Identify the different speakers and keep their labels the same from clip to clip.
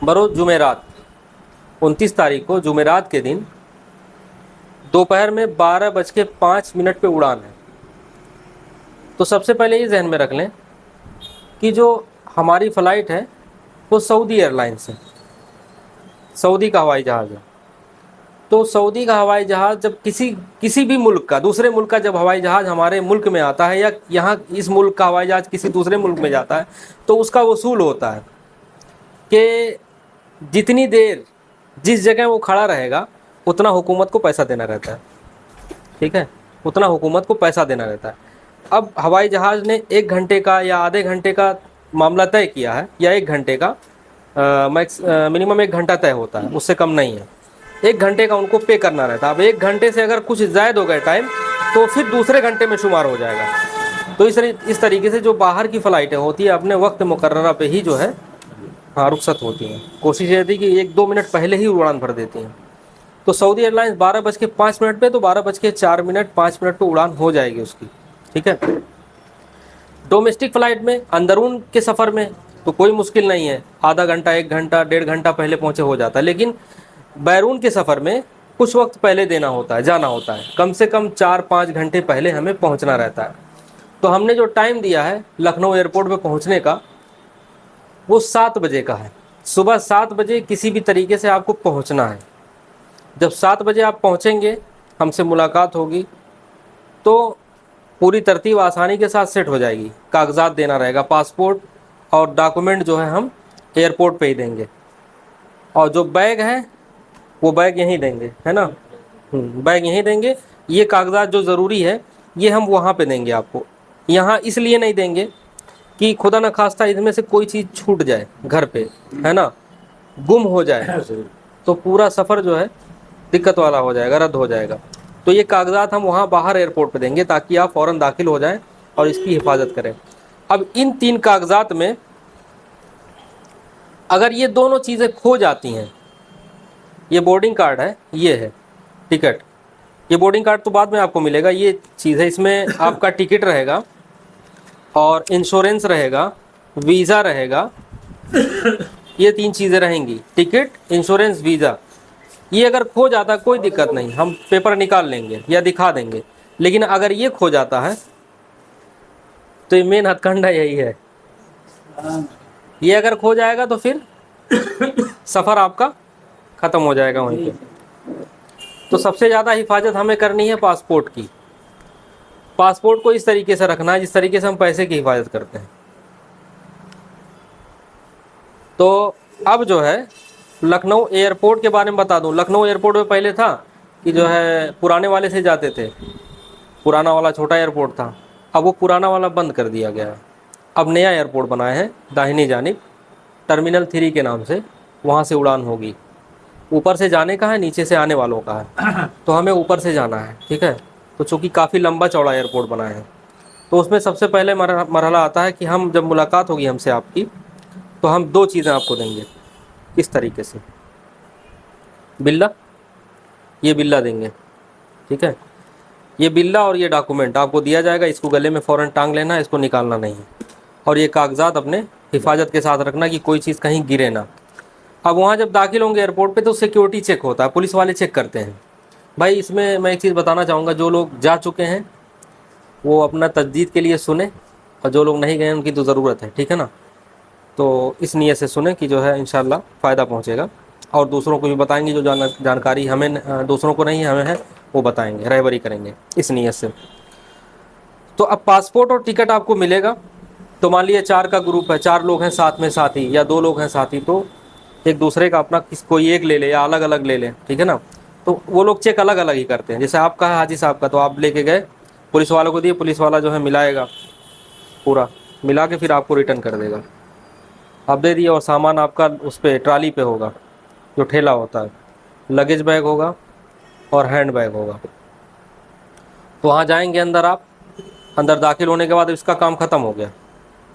Speaker 1: बरोज़ जुमेरात 29 तारीख को जुमेरात के दिन दोपहर में 12:05 पे उड़ान है। तो सबसे पहले ये जहन में रख लें कि जो हमारी फ़्लाइट है वो सऊदी एयरलाइंस है, सऊदी का हवाई जहाज़ है। तो सऊदी का हवाई जहाज़ जब किसी भी मुल्क का, दूसरे मुल्क का जब हवाई जहाज़ हमारे मुल्क में आता है या यहाँ इस मुल्क का हवाई जहाज़ किसी दूसरे मुल्क में जाता है तो उसका वसूल होता है कि जितनी देर जिस जगह वो खड़ा रहेगा उतना हुकूमत को पैसा देना रहता है, ठीक है, उतना हुकूमत को पैसा देना रहता है। अब हवाई जहाज़ ने 1 घंटे का या आधे घंटे का मामला तय किया है या 1 घंटे का मिनिमम 1 घंटा तय होता है, उससे कम नहीं है। 1 घंटे का उनको पे करना रहता है। अब 1 घंटे से अगर कुछ ज़ायद हो गए टाइम तो फिर दूसरे घंटे में शुमार हो जाएगा। तो इस तरीके से जो बाहर की फ़्लाइटें होती है अपने वक्त मुकर्ररा पे ही जो है रुखसत होती हैं। कोशिश ये थी कि 1-2 मिनट पहले ही उड़ान भर देती हैं। तो सऊदी एयरलाइंस 12:05 पे तो 12:04-5 पे उड़ान हो जाएगी उसकी, ठीक है। डोमेस्टिक फ़्लाइट में अंदरून के सफ़र में तो कोई मुश्किल नहीं है, आधा घंटा 1 घंटा 1.5 घंटा पहले पहुँचे हो जाता है। लेकिन बैरून के सफ़र में कुछ वक्त पहले देना होता है, जाना होता है, कम से कम 4-5 घंटे पहले हमें पहुंचना रहता है। तो हमने जो टाइम दिया है लखनऊ एयरपोर्ट पे पहुंचने का वो 7 बजे का है। सुबह 7 बजे किसी भी तरीके से आपको पहुंचना है। जब 7 बजे आप पहुंचेंगे, हमसे मुलाकात होगी तो पूरी तरतीब आसानी के साथ सेट हो जाएगी। कागजात देना रहेगा, पासपोर्ट और डॉक्यूमेंट जो है हम एयरपोर्ट पे ही देंगे, और जो बैग है वो बैग यहीं देंगे, है ना, बैग यहीं देंगे। ये कागजात जो ज़रूरी है ये हम वहाँ पे देंगे आपको। यहाँ इसलिए नहीं देंगे कि खुदा न खास्ता इसमें से कोई चीज़ छूट जाए घर पे, है ना, गुम हो जाए तो पूरा सफ़र जो है दिक्कत वाला हो जाएगा, रद्द हो जाएगा। तो ये कागजात हम वहाँ बाहर एयरपोर्ट पे देंगे ताकि आप फ़ौरन दाखिल हो जाएं और इसकी हिफाजत करें। अब इन 3 कागजात में अगर ये दोनों चीज़ें खो जाती हैं, ये बोर्डिंग कार्ड है, ये है टिकट, ये बोर्डिंग कार्ड तो बाद में आपको मिलेगा, ये चीज़ है, इसमें आपका टिकट रहेगा और इंश्योरेंस रहेगा, वीज़ा रहेगा, ये 3 चीज़ें रहेंगी, टिकट, इंश्योरेंस, वीज़ा। ये अगर खो जाता कोई दिक्कत नहीं, हम पेपर निकाल लेंगे या दिखा देंगे। लेकिन अगर ये खो जाता है तो ये मेन हथकंडा यही है, ये अगर खो जाएगा तो फिर सफ़र आपका ख़त्म हो जाएगा वहीं पे। तो सबसे ज़्यादा हिफाजत हमें करनी है पासपोर्ट की। पासपोर्ट को इस तरीके से रखना है जिस तरीके से हम पैसे की हिफाजत करते हैं। तो अब जो है लखनऊ एयरपोर्ट के बारे में बता दूं। लखनऊ एयरपोर्ट में पहले था कि जो है पुराने वाले से जाते थे, पुराना वाला छोटा एयरपोर्ट था, अब वो पुराना वाला बंद कर दिया गया है। अब नया एयरपोर्ट बनाया है दाहिनी जानिब टर्मिनल 3 के नाम से, वहाँ से उड़ान होगी। ऊपर से जाने का है, नीचे से आने वालों का है, तो हमें ऊपर से जाना है, ठीक है। तो चूँकि काफ़ी लंबा चौड़ा एयरपोर्ट बनाया है तो उसमें सबसे पहले मरहला आता है कि हम जब मुलाकात होगी हमसे आपकी तो हम 2 चीज़ें आपको देंगे इस तरीके से, बिल्ला, ये बिल्ला देंगे, ठीक है, ये बिल्ला और ये डॉक्यूमेंट आपको दिया जाएगा। इसको गले में फ़ौरन टांग लेना है, इसको निकालना नहीं है, और ये कागजात अपने हिफाजत के साथ रखना कि कोई चीज़ कहीं गिरे ना। अब वहाँ जब दाखिल होंगे एयरपोर्ट पे तो सिक्योरिटी चेक होता है, पुलिस वाले चेक करते हैं। भाई इसमें मैं एक चीज़ बताना चाहूँगा, जो लोग जा चुके हैं वो अपना तजदीद के लिए सुने, और जो लोग नहीं गए उनकी तो ज़रूरत है, ठीक है ना। तो इस नीयत से सुने कि जो है इंशाल्लाह फ़ायदा पहुँचेगा, और दूसरों को भी बताएंगे जो जानकारी हमें दूसरों को नहीं हमें है वो बताएंगे, रहबरी करेंगे इस नीयत से। तो अब पासपोर्ट और टिकट आपको मिलेगा। तो मान लीजिए 4 का ग्रुप है, 4 लोग हैं साथ में साथी, या 2 लोग हैं साथी, तो एक दूसरे का अपना कोई एक ले ले या अलग अलग ले ले, ठीक है ना। तो वो लोग चेक अलग अलग ही करते हैं। जैसे आपका है हाजी साहब का, तो आप लेके गए, पुलिस वालों को दिए, पुलिस वाला जो है मिलाएगा, पूरा मिला के फिर आपको रिटर्न कर देगा। आप दे दिए, और सामान आपका उस पर ट्राली पे होगा, जो ठेला होता है, लगेज बैग होगा और हैंड बैग होगा। तो वहाँ जाएंगे अंदर, आप अंदर दाखिल होने के बाद इसका काम ख़त्म हो गया,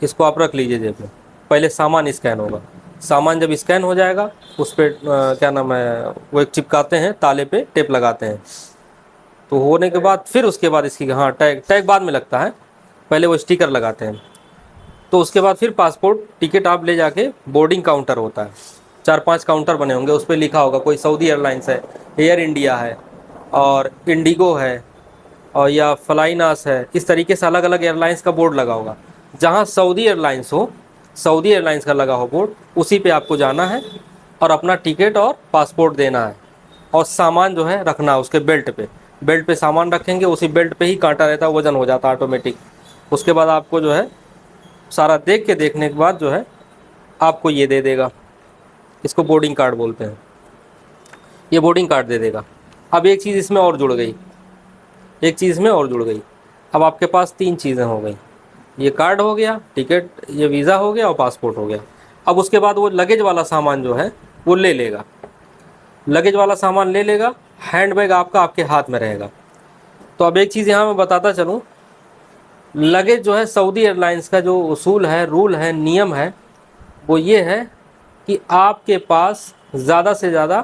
Speaker 1: इसको आप रख लीजिए जेब में। पहले सामान स्कैन होगा, सामान जब स्कैन हो जाएगा उस पर क्या नाम है वो एक चिपकाते हैं, ताले पे टेप लगाते हैं। तो होने के बाद फिर उसके बाद इसकी टैग बाद में लगता है, पहले वो स्टिकर लगाते हैं। तो उसके बाद फिर पासपोर्ट टिकट आप ले जाके बोर्डिंग काउंटर होता है, 4-5 काउंटर बने होंगे, उस पर लिखा होगा कोई सऊदी एयरलाइंस है, एयर इंडिया है और इंडिगो है और या फ्लाइनास है, इस तरीके से अलग अलग एयरलाइंस का बोर्ड लगा होगा। जहाँ सऊदी एयरलाइंस हो, सऊदी एयरलाइंस का लगा हो बोर्ड, उसी पे आपको जाना है और अपना टिकट और पासपोर्ट देना है और सामान जो है रखना है उसके बेल्ट पे सामान रखेंगे, उसी बेल्ट पे ही कांटा रहता है, वजन हो जाता है ऑटोमेटिक। उसके बाद आपको जो है सारा देखने के बाद जो है आपको ये दे देगा, इसको बोर्डिंग कार्ड बोलते हैं, ये बोर्डिंग कार्ड दे देगा। अब एक चीज़ इसमें और जुड़ गई, अब आपके पास 3 चीज़ें हो गई, ये कार्ड हो गया, टिकट, ये वीज़ा हो गया और पासपोर्ट हो गया। अब उसके बाद वो लगेज वाला सामान जो है वो ले लेगा, हैंड बैग आपका आपके हाथ में रहेगा। तो अब एक चीज़ यहाँ मैं बताता चलूँ, लगेज जो है सऊदी एयरलाइंस का जो उसूल है, रूल है, नियम है, वो ये है कि आपके पास ज़्यादा से ज़्यादा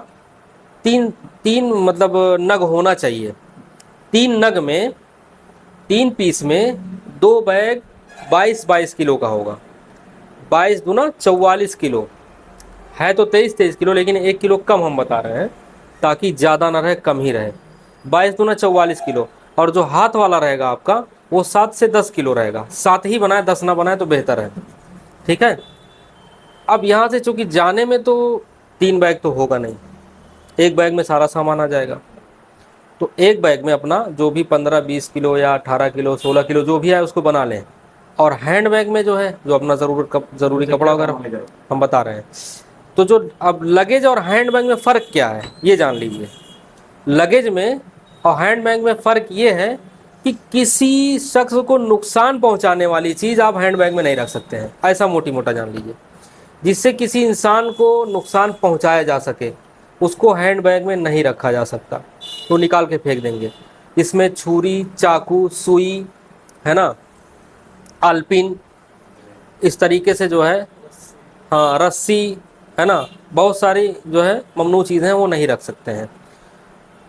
Speaker 1: तीन मतलब नग होना चाहिए। 3 नग में 3 पीस में 2 बैग 22 किलो का होगा। 22 दूना 44 किलो है, तो 23 किलो, लेकिन 1 किलो कम हम बता रहे हैं ताकि ज़्यादा ना रहे, कम ही रहे। 22 दूना 44 किलो। और जो हाथ वाला रहेगा आपका वो 7 से 10 किलो रहेगा। 7 ही बनाए, 10 ना बनाए तो बेहतर है, ठीक है। अब यहाँ से चूँकि जाने में तो 3 बैग तो होगा नहीं, 1 बैग में सारा सामान आ जाएगा। तो 1 बैग में अपना जो भी 15-20 किलो या 18 किलो 16 किलो जो भी है उसको बना लें। और हैंड बैग में जो है, जो अपना ज़रूरी कपड़ा वगैरह हम बता रहे हैं। तो जो अब लगेज और हैंड बैग में फ़र्क क्या है ये जान लीजिए। लगेज में और हैंड बैग में फ़र्क ये है कि किसी शख्स को नुकसान पहुंचाने वाली चीज़ आप हैंड बैग में नहीं रख सकते हैं, ऐसा मोटा जान लीजिए। जिससे किसी इंसान को नुकसान पहुंचाया जा सके उसको हैंड बैग में नहीं रखा जा सकता, तो निकाल के फेंक देंगे। इसमें छुरी, चाकू, सुई, है ना, आलपिन, इस तरीके से जो है, हाँ, रस्सी, है ना, बहुत सारी जो है ममनू चीज़ें हैं वो नहीं रख सकते हैं,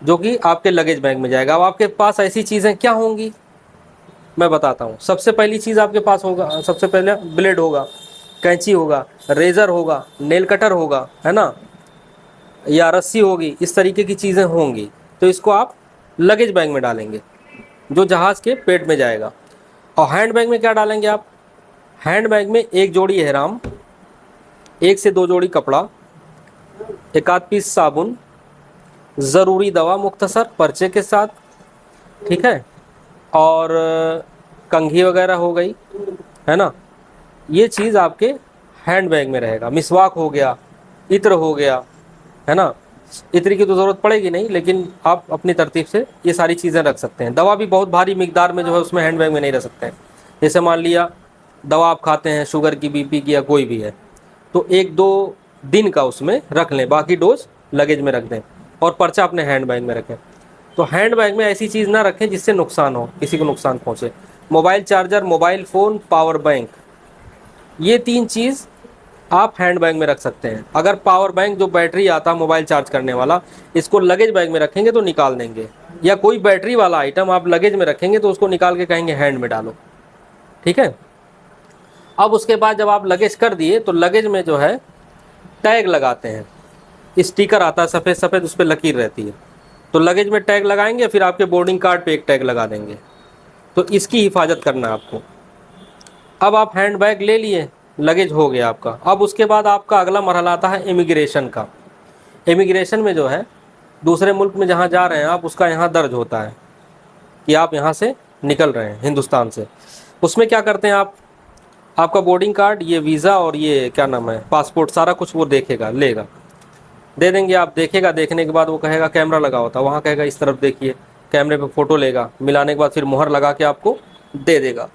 Speaker 1: जो कि आपके लगेज बैग में जाएगा। अब आपके पास ऐसी चीज़ें क्या होंगी मैं बताता हूँ। सबसे पहली चीज़ आपके पास होगा, सबसे पहले ब्लेड होगा, कैंची होगा, रेज़र होगा, नेल कटर होगा, है ना, या रस्सी होगी, इस तरीके की चीज़ें होंगी। तो इसको आप लगेज बैग में डालेंगे जो जहाज़ के पेट में जाएगा। और हैंड बैग में क्या डालेंगे आप? हैंड बैग में 1 जोड़ी एहराम, 1 से 2 जोड़ी कपड़ा, 1 आध पीस साबुन, ज़रूरी दवा मुख्तसर पर्चे के साथ, ठीक है, और कंघी वगैरह हो गई, है ना, ये चीज़ आपके हैंड बैग में रहेगा। मिसवाक हो गया, इत्र हो गया, है ना, इत्र की तो ज़रूरत पड़ेगी नहीं, लेकिन आप अपनी तरतीब से ये सारी चीज़ें रख सकते हैं। दवा भी बहुत भारी मिकदार में जो है उसमें हैंड बैग में नहीं रख सकते हैं। जैसे मान लिया दवा आप खाते हैं, शुगर की, बीपी की या कोई भी है, तो 1-2 दिन का उसमें रख लें, बाकी डोज लगेज में रख दें और पर्चा अपने हैंड बैग में रखें। तो हैंड बैग में ऐसी चीज़ ना रखें जिससे नुकसान हो, किसी को नुकसान पहुँचे। Mobile charger, mobile phone, power bank, ये 3 चीज़ आप हैंड बैग में रख सकते हैं। अगर पावर बैंक जो बैटरी आता है मोबाइल चार्ज करने वाला, इसको लगेज बैग में रखेंगे तो निकाल देंगे, या कोई बैटरी वाला आइटम आप लगेज में रखेंगे तो उसको निकाल के कहेंगे हैंड में डालो, ठीक है। अब उसके बाद जब आप लगेज कर दिए तो लगेज में जो है टैग लगाते हैं, स्टिकर आता है सफ़ेद सफ़ेद, उस पर लकीर रहती है। तो लगेज में टैग लगाएंगे, फिर आपके बोर्डिंग कार्ड पे एक टैग लगा देंगे। तो इसकी हिफाजत करना है आपको। अब आप हैंड बैग ले लिए, लगेज हो गया आपका। अब उसके बाद आपका अगला मरहला आता है इमिग्रेशन का। इमिग्रेशन में जो है दूसरे मुल्क में जहाँ जा रहे हैं आप, उसका यहाँ दर्ज होता है कि आप यहाँ से निकल रहे हैं हिंदुस्तान से। उसमें क्या करते हैं आप, आपका बोर्डिंग कार्ड, ये वीज़ा और ये क्या नाम है, पासपोर्ट, सारा कुछ वो देखेगा, लेगा, दे देंगे आप। देखेगा, देखने के बाद वो कहेगा कैमरा लगा होता है, वहाँ कहेगा इस तरफ देखिए, कैमरे पे फ़ोटो लेगा, मिलाने के बाद फिर मुहर लगा के आपको दे देगा।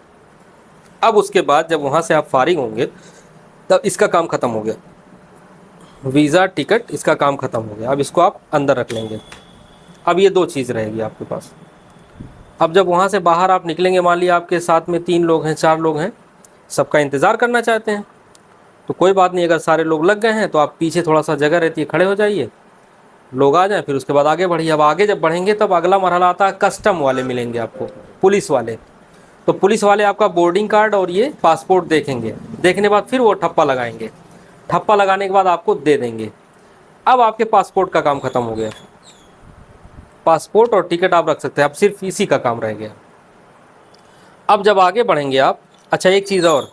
Speaker 1: अब उसके बाद जब वहाँ से आप फारिग होंगे तब इसका काम ख़त्म हो गया, वीज़ा, टिकट, इसका काम ख़त्म हो गया। अब इसको आप अंदर रख लेंगे। अब ये 2 चीज़ रहेगी आपके पास। अब जब वहाँ से बाहर आप निकलेंगे, मान लिया आपके साथ में 3 लोग हैं, 4 लोग हैं, सबका इंतज़ार करना चाहते हैं तो कोई बात नहीं, अगर सारे लोग लग गए हैं तो आप पीछे थोड़ा सा जगह रहती है, खड़े हो जाइए, लोग आ जाएं, फिर उसके बाद आगे बढ़िए। अब आगे जब बढ़ेंगे तब अगला मरहला आता है, कस्टम वाले मिलेंगे आपको, पुलिस वाले। तो पुलिस वाले आपका बोर्डिंग कार्ड और ये पासपोर्ट देखेंगे, देखने के बाद फिर वो ठप्पा लगाएंगे। ठप्पा लगाने के बाद आपको दे देंगे। अब आपके पासपोर्ट का काम खत्म हो गया। पासपोर्ट और टिकट आप रख सकते हैं, अब सिर्फ इसी का काम रह गया। अब जब आगे बढ़ेंगे आप, अच्छा एक चीज़ और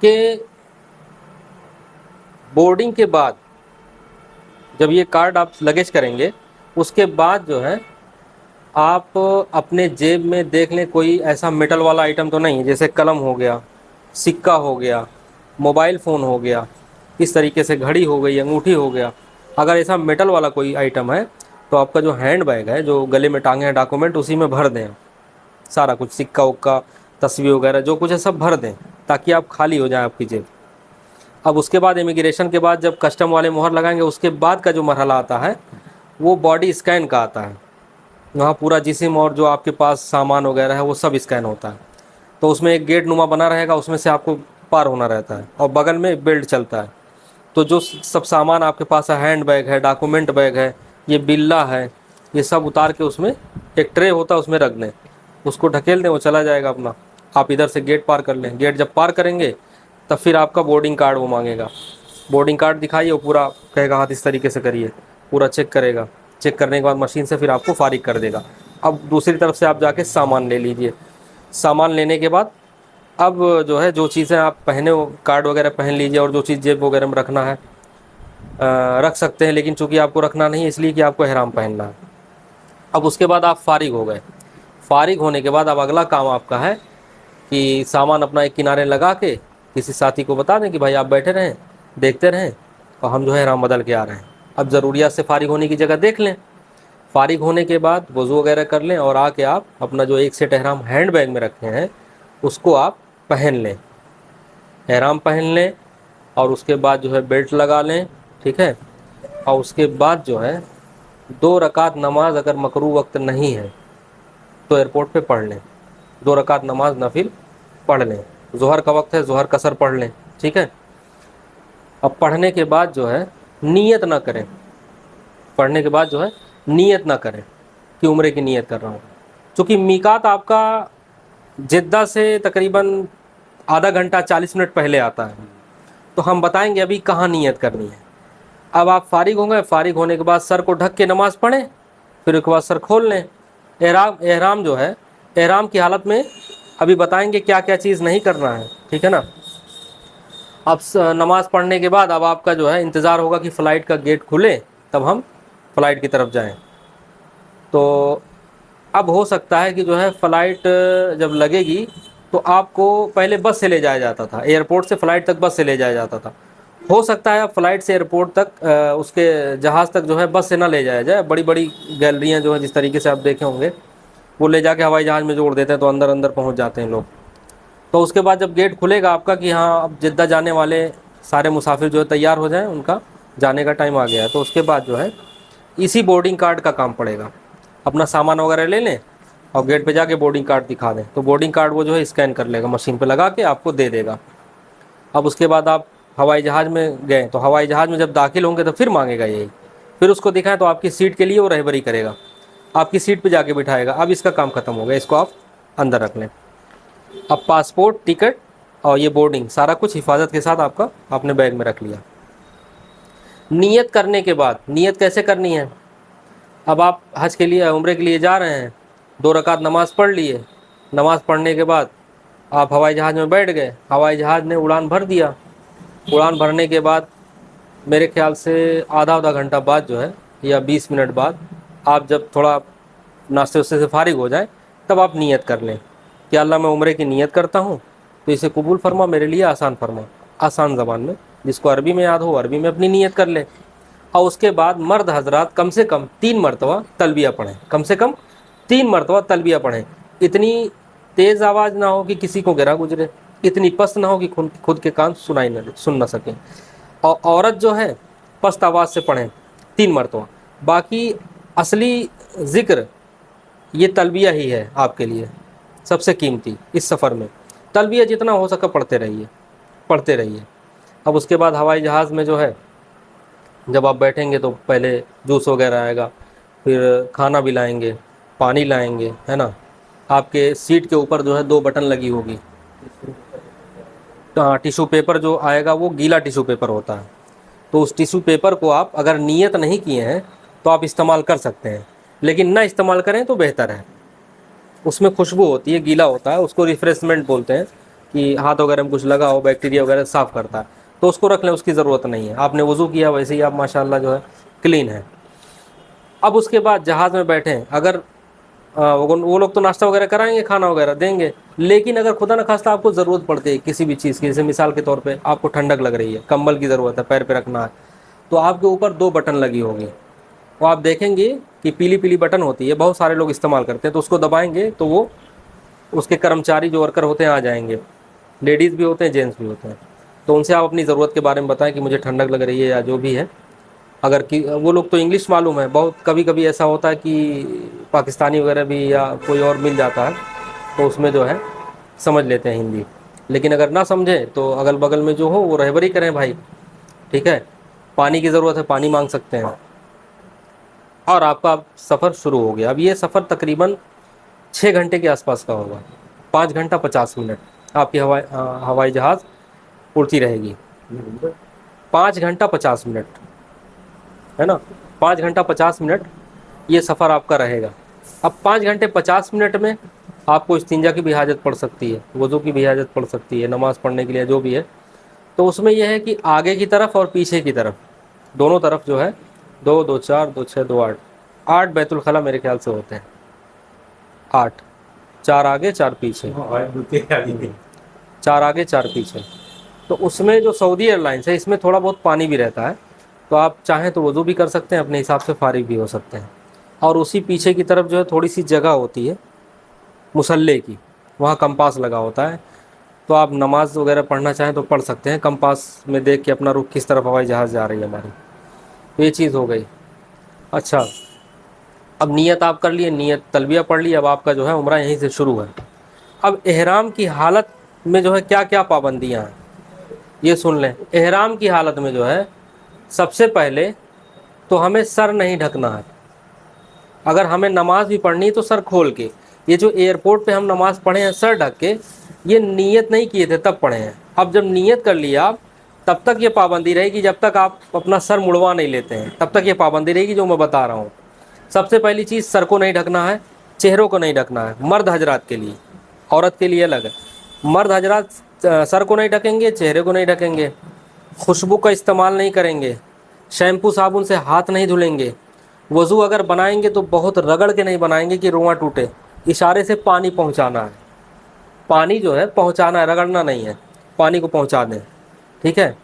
Speaker 1: कि बोर्डिंग के बाद जब ये कार्ड आप लगेज करेंगे, उसके बाद जो है आप अपने जेब में देख लें कोई ऐसा मेटल वाला आइटम तो नहीं है, जैसे कलम हो गया, सिक्का हो गया, मोबाइल फ़ोन हो गया, इस तरीके से घड़ी हो गई, अंगूठी हो गया। अगर ऐसा मेटल वाला कोई आइटम है तो आपका जो हैंड बैग है, जो गले में टांगे हैं डॉक्यूमेंट, उसी में भर दें। सारा कुछ सिक्का उक्का, तस्वीर वगैरह जो कुछ है सब भर दें, ताकि आप खाली हो जाए आपकी जेब। अब उसके बाद इमिग्रेशन के बाद जब कस्टम वाले मोहर लगाएंगे, उसके बाद का जो मरहला आता है वो बॉडी स्कैन का आता है। वहाँ पूरा जिस्म और जो आपके पास सामान वगैरह है वो सब स्कैन होता है। तो उसमें एक गेट नुमा बना रहेगा, उसमें से आपको पार होना रहता है, और बगल में बेल्ट चलता है। तो जो सब सामान आपके पास है, हैंड बैग है, डॉक्यूमेंट बैग है, ये बिल्ला है, ये सब उतार के उसमें एक ट्रे होता है उसमें रख दें, उसको ढकेल दें, वो चला जाएगा अपना। आप इधर से गेट पार कर लें। गेट जब पार करेंगे तब फिर आपका बोर्डिंग कार्ड वो मांगेगा। बोर्डिंग कार्ड दिखाइए, वो पूरा कहेगा हाथ इस तरीके से करिए, पूरा चेक करेगा। चेक करने के बाद मशीन से फिर आपको फारिग कर देगा। अब दूसरी तरफ से आप जाके सामान ले लीजिए। सामान लेने के बाद अब जो है जो चीज़ें आप पहने हो, कार्ड वगैरह पहन लीजिए, और जो चीज़ जेब वगैरह में रखना है रख सकते हैं, लेकिन चूंकि आपको रखना नहीं है इसलिए कि आपको एहराम पहनना है। अब उसके बाद आप फारिग हो गए। फारिग होने के बाद अब अगला काम आपका है कि सामान अपना एक किनारे लगा के किसी साथी को बता दें कि भाई आप बैठे रहें, देखते रहें, और हम जो है एहराम बदल के आ रहे हैं। अब ज़रूरियात से फारिग होने की जगह देख लें। फारिग होने के बाद वज़ू वगैरह कर लें, और आके आप अपना जो एक सेट एहराम हैंड बैग में रखे हैं उसको आप पहन लें, एहराम पहन लें, और उसके बाद जो है बेल्ट लगा लें, ठीक है। और उसके बाद जो है 2 रकात नमाज अगर मकरू वक्त नहीं है तो एयरपोर्ट पे पढ़ लें। 2 रकात नमाज नफिल पढ़ लें। ज़ोहर का वक्त है, ज़ोहर कसर पढ़ लें, ठीक है। अब पढ़ने के बाद जो है नीयत ना करें। पढ़ने के बाद जो है नीयत ना करें कि उम्रे की नीयत कर रहा हूँ, क्योंकि मीकात आपका जिद्दा से तकरीबन आधा घंटा 40 मिनट पहले आता है। तो हम बताएंगे अभी कहाँ नीयत करनी है। अब आप फारिग होंगे, फारिग होने के बाद सर को ढक के नमाज़ पढ़ें, फिर उसके बाद सर खोल लें। एहराम जो है, एहराम की हालत में अभी बताएंगे क्या क्या चीज़ नहीं करना है, ठीक है ना। अब नमाज़ पढ़ने के बाद अब आपका जो है इंतज़ार होगा कि फ़्लाइट का गेट खुले, तब हम फ़्लाइट की तरफ जाएं। तो अब हो सकता है कि जो है फ़्लाइट जब लगेगी तो आपको पहले बस से ले जाया जाता था, एयरपोर्ट से फ़्लाइट तक बस से ले जाया जाता था। हो सकता है अब फ़्लाइट से एयरपोर्ट तक उसके जहाज़ तक जो है बस से ना ले जाया जाए। बड़ी बड़ी गैलरियाँ जो है जिस तरीके से आप देखे होंगे, वो ले जाके हवाई जहाज़ में जोड़ देते हैं, तो अंदर अंदर पहुँच जाते हैं लोग। तो उसके बाद जब गेट खुलेगा आपका कि हाँ अब जिद्दा जाने वाले सारे मुसाफिर जो है तैयार हो जाएं, उनका जाने का टाइम आ गया है, तो उसके बाद जो है इसी बोर्डिंग कार्ड का काम पड़ेगा। अपना सामान वगैरह ले लें और गेट पे जाके बोर्डिंग कार्ड दिखा दें, तो बोर्डिंग कार्ड वो जो है स्कैन कर लेगा, मशीन पे लगा के आपको दे देगा। अब उसके बाद आप हवाई जहाज़ में गए, तो हवाई जहाज़ में जब दाखिल होंगे तो फिर मांगेगा यही, फिर उसको दिखाएं तो आपकी सीट के लिए वो रहबरी करेगा, आपकी सीट पे जाके बिठाएगा। अब इसका काम ख़त्म हो गया, इसको आप अंदर रख लें। अब पासपोर्ट, टिकट और ये बोर्डिंग सारा कुछ हिफाजत के साथ आपका आपने बैग में रख लिया। नियत करने के बाद, नियत कैसे करनी है, अब आप हज के लिए, उम्रे के लिए जा रहे हैं, 2 रकात नमाज़ पढ़ लिए। नमाज़ पढ़ने के बाद आप हवाई जहाज़ में बैठ गए, हवाई जहाज़ ने उड़ान भर दिया। उड़ान भरने के बाद मेरे ख्याल से आधा घंटा बाद जो है, या 20 मिनट बाद, आप जब थोड़ा नाश्ते वास्ते से फारिग हो जाए, तब आप नियत कर लें कि अल्लाह मैं उम्रे की नियत करता हूँ, तो इसे कबूल फरमा, मेरे लिए आसान फरमा। आसान ज़बान में, जिसको अरबी में याद हो अरबी में अपनी नियत कर ले। और उसके बाद मर्द हजरात कम से कम 3 मरतबा तलबिया पढ़ें, कम से कम 3 मरतबा तलबिया पढ़ें। इतनी तेज़ आवाज़ ना हो कि किसी को गिरा गुजरे, इतनी पस्त ना हो कि खुद के कान सुन ना सकें। और औरत जो है पस्त आवाज़ से पढ़ें 3 मरतबा। बाकी असली ज़िक्र ये तलबिया ही है आपके लिए सबसे कीमती इस सफ़र में। तलबिया जितना हो सके पढ़ते रहिए, पढ़ते रहिए। अब उसके बाद हवाई जहाज़ में जो है जब आप बैठेंगे तो पहले जूस वगैरह आएगा, फिर खाना भी लाएंगे, पानी लाएंगे, है ना। आपके सीट के ऊपर जो है 2 बटन लगी होगी, टिश्यू पेपर जो आएगा वो गीला टिश्यू पेपर होता है, तो उस टिश्यू पेपर को आप अगर नियत नहीं किए हैं तो आप इस्तेमाल कर सकते हैं, लेकिन ना इस्तेमाल करें तो बेहतर है। उसमें खुशबू होती है, गीला होता है, उसको रिफ्रेशमेंट बोलते हैं कि हाथ वगैरह में कुछ लगा हो, बैक्टीरिया वगैरह साफ़ करता है, तो उसको रख लें, उसकी ज़रूरत नहीं है। आपने वज़ू किया वैसे ही आप माशाल्लाह जो है क्लीन है। अब उसके बाद जहाज़ में बैठें, अगर वो लोग तो नाश्ता वगैरह कराएंगे, खाना वगैरह देंगे, लेकिन अगर खुदा न खास्ता आपको ज़रूरत पड़ती है किसी भी चीज़ की, जैसे मिसाल के तौर पे आपको ठंडक लग रही है, कंबल की ज़रूरत है, पैर पे रखना है, तो आपके ऊपर 2 बटन लगी होगी, वो आप देखेंगे कि पीली पीली बटन होती है, बहुत सारे लोग इस्तेमाल करते हैं, तो उसको दबाएंगे तो वो उसके कर्मचारी जो वर्कर होते हैं आ जाएंगे, लेडीज़ भी होते हैं, जेंट्स भी होते हैं, तो उनसे आप अपनी ज़रूरत के बारे में बताएं कि मुझे ठंडक लग रही है या जो भी है। अगर कि वो लोग तो इंग्लिश मालूम है, बहुत कभी कभी ऐसा होता है कि पाकिस्तानी वगैरह भी या कोई और मिल जाता है, तो उसमें जो है समझ लेते हैं हिंदी, लेकिन अगर ना समझें तो अगल बगल में जो हो वो रहबरी करें भाई, ठीक है। पानी की ज़रूरत है, पानी मांग सकते हैं, और आपका सफ़र शुरू हो गया। अब ये सफ़र तकरीबन 6 घंटे के आसपास का होगा, 5 घंटा 50 मिनट आपकी हवाई जहाज़ उड़ती रहेगी, 5 घंटा 50 मिनट, है ना, 5 घंटा 50 मिनट ये सफ़र आपका रहेगा। अब 5 घंटे 50 मिनट में आपको इस्तिंजा की भी हाजत पड़ सकती है, वज़ू की भी हाजत पड़ सकती है, नमाज़ पढ़ने के लिए जो भी है, तो उसमें यह है कि आगे की तरफ और पीछे की तरफ दोनों तरफ जो है 2 2 4 2 6 2 8 8 बैतुल खला मेरे ख्याल से होते हैं, 8, 4 आगे 4 पीछे, 4 आगे 4 पीछे। तो उसमें जो सऊदी एयरलाइंस है इसमें थोड़ा बहुत पानी भी रहता है, तो आप चाहें तो वज़ू भी कर सकते हैं, अपने हिसाब से फारिग भी हो सकते हैं। और उसी पीछे की तरफ जो है थोड़ी सी जगह होती है मुसल्ले की, वहाँ कंपास लगा होता है, तो आप नमाज वगैरह पढ़ना चाहें तो पढ़ सकते हैं, कंपास में देख के अपना रुख किस तरफ हवाई जहाज़ जा रही है हमारी। तो ये चीज़ हो गई। अच्छा, अब नियत आप कर लिए, नियत तलबिया पढ़ ली, अब आपका जो है उम्रा यहीं से शुरू है। अब एहराम की हालत में जो है क्या क्या पाबंदियाँ हैं ये सुन लें। एहराम की हालत में जो है सबसे पहले तो हमें सर नहीं ढकना है, अगर हमें नमाज भी पढ़नी है तो सर खोल के। ये जो एयरपोर्ट पे हम नमाज़ पढ़े हैं सर ढक के, ये नियत नहीं किए थे तब पढ़े हैं। अब जब नियत कर लिया आप, तब तक ये पाबंदी रहेगी, जब तक आप अपना सर मुड़वा नहीं लेते हैं तब तक ये पाबंदी रहेगी जो मैं बता रहा हूँ। सबसे पहली चीज़, सर को नहीं ढकना है, चेहरों को नहीं ढकना है, मर्द हजरात के लिए, औरत के लिए अलग है। मर्द हजरात सर को नहीं ढकेंगे, चेहरे को नहीं ढकेंगे, खुशबू का इस्तेमाल नहीं करेंगे, शैम्पू साबुन से हाथ नहीं धुलेंगे, वज़ू अगर बनाएंगे तो बहुत रगड़ के नहीं बनाएंगे कि रुआं टूटे, इशारे से पानी पहुंचाना है, पानी जो है पहुंचाना है, रगड़ना नहीं है, पानी को पहुंचा दें, ठीक है।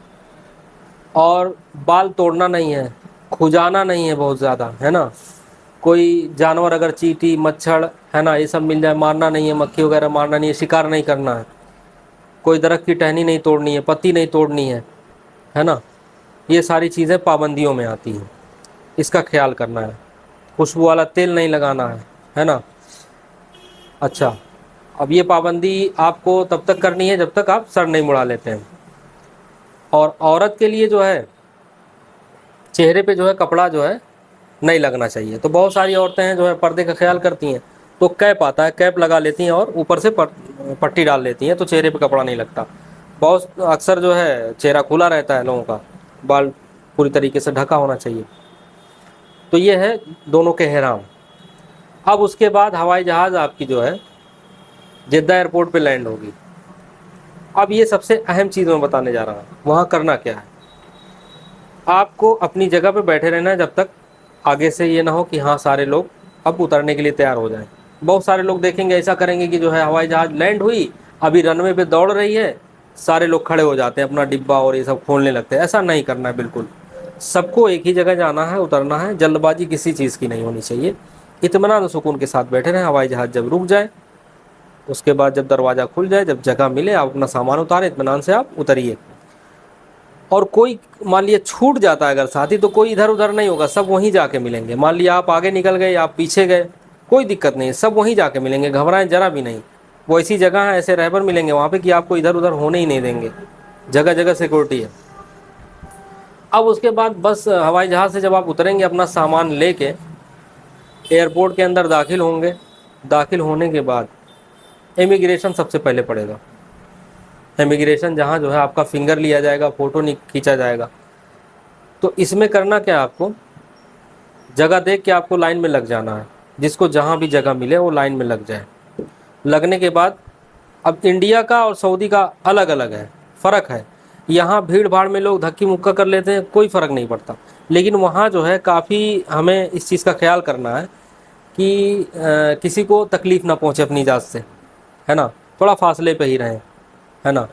Speaker 1: और बाल तोड़ना नहीं है, खुजाना नहीं है बहुत ज़्यादा, है ना। कोई जानवर अगर चींटी मच्छर है ना ये सब मिल जाए, मारना नहीं है, मक्खी वगैरह मारना नहीं है, शिकार नहीं करना है, कोई दरख्त की टहनी नहीं तोड़नी है, पत्ती नहीं तोड़नी है ना। ये सारी चीज़ें पाबंदियों में आती हैं, इसका ख्याल करना है। खुशबू वाला तेल नहीं लगाना है ना। अच्छा, अब ये पाबंदी आपको तब तक करनी है जब तक आप सर नहीं मुड़ा लेते हैं। और औरत के लिए जो है चेहरे पे जो है कपड़ा जो है नहीं लगना चाहिए। तो बहुत सारी औरतें हैं जो है पर्दे का ख्याल करती हैं, तो कैप आता है, कैप लगा लेती हैं और ऊपर से पट्टी डाल लेती हैं, तो चेहरे पे कपड़ा नहीं लगता। बहुत अक्सर जो है चेहरा खुला रहता है लोगों का, बाल पूरी तरीके से ढका होना चाहिए। तो ये है दोनों के एहराम। अब उसके बाद हवाई जहाज़ आपकी जो है जिद्दा एयरपोर्ट पे लैंड होगी। अब ये सबसे अहम चीज़ मैं बताने जा रहा हूँ, वहाँ करना क्या है। आपको अपनी जगह पे बैठे रहना है जब तक आगे से ये ना हो कि हाँ सारे लोग अब उतरने के लिए तैयार हो जाएं। बहुत सारे लोग देखेंगे ऐसा करेंगे कि जो है हवाई जहाज़ लैंड हुई, अभी रनवे पे दौड़ रही है, सारे लोग खड़े हो जाते हैं, अपना डिब्बा और ये सब खोलने लगते हैं। ऐसा नहीं करना है बिल्कुल, सबको एक ही जगह जाना है, उतरना है, जल्दबाजी किसी चीज़ की नहीं होनी चाहिए। इत्मीनान सुकून के साथ बैठे रहें, हवाई जहाज़ जब रुक जाए उसके बाद जब दरवाज़ा खुल जाए, जब जगह मिले, आप अपना सामान उतारें, इत्मीनान से आप उतरिए। और कोई मान लिया छूट जाता है अगर साथी, तो कोई इधर उधर नहीं होगा, सब वहीं जाके मिलेंगे। मान लिया आप आगे निकल गए, आप पीछे गए, कोई दिक्कत नहीं, सब वहीं जाके मिलेंगे, घबराएं जरा भी नहीं। वो ऐसी जगह है, ऐसे रहबर मिलेंगे वहाँ पे कि आपको इधर उधर होने ही नहीं देंगे, जगह जगह सिक्योरिटी है। अब उसके बाद बस हवाई जहाज़ से जब आप उतरेंगे, अपना सामान लेके एयरपोर्ट के अंदर दाखिल होंगे। दाखिल होने के बाद इमिग्रेशन सबसे पहले पड़ेगा। امیگریشن جہاں جو ہے آپ کا فنگر لیا جائے گا, فوٹو کھینچا جائے گا. تو اس میں کرنا کیا ہے, آپ کو جگہ دیکھ کے آپ کو لائن میں لگ جانا ہے, جس کو جہاں بھی جگہ ملے وہ لائن میں لگ جائے. لگنے کے بعد اب انڈیا کا اور سعودی کا الگ الگ ہے, فرق ہے. یہاں بھیڑ بھاڑ میں لوگ دھکی مکا کر لیتے ہیں, کوئی فرق نہیں پڑتا. لیکن وہاں جو ہے کافی ہمیں اس چیز کا خیال کرنا ہے کہ کسی کو تکلیف نہ پہنچے اپنی ذات سے, ہے نا, تھوڑا فاصلے پہ ہی رہیں, ہے نا.